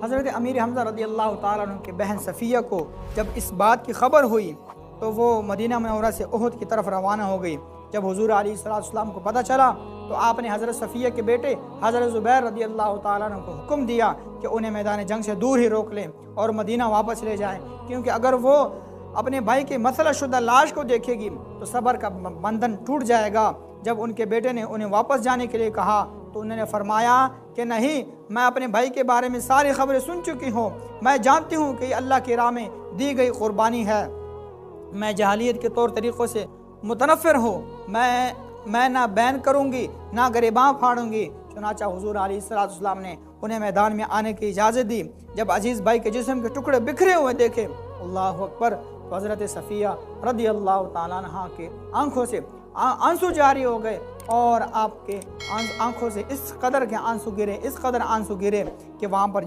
حضرت امیر حمزہ رضی اللہ تعالیٰ عنہ کی بہن صفیہ کو جب اس بات کی خبر ہوئی تو وہ مدینہ منورہ سے احد کی طرف روانہ ہو گئی۔ جب حضور علیہ السلام کو پتہ چلا تو آپ نے حضرت صفیہ کے بیٹے حضرت زبیر رضی اللہ تعالیٰ عنہ کو حکم دیا کہ انہیں میدان جنگ سے دور ہی روک لیں اور مدینہ واپس لے جائیں، کیونکہ اگر وہ اپنے بھائی کی مسلح شدہ لاش کو دیکھے گی تو صبر کا بندھن ٹوٹ جائے گا۔ جب ان کے بیٹے نے انہیں واپس جانے کے لیے کہا تو انہوں نے فرمایا کہ نہیں، میں اپنے بھائی کے بارے میں ساری خبریں سن چکی ہوں، میں جانتی ہوں کہ یہ اللہ کی راہ میں دی گئی قربانی ہے، میں جاہلیت کے طور طریقوں سے متنفر ہوں، میں نہ بین کروں گی نہ گریباں پھاڑوں گی۔ چنانچہ حضور علیہ السلام نے انہیں میدان میں آنے کی اجازت دی۔ جب عزیز بھائی کے جسم کے ٹکڑے بکھرے ہوئے دیکھے، اللہ اکبر، تو حضرت صفیہ رضی اللہ تعالیٰ عنہ کے آنکھوں سے آنسو جاری ہو گئے، اور آپ کے آنکھوں سے اس قدر کے آنسو گرے کہ وہاں پر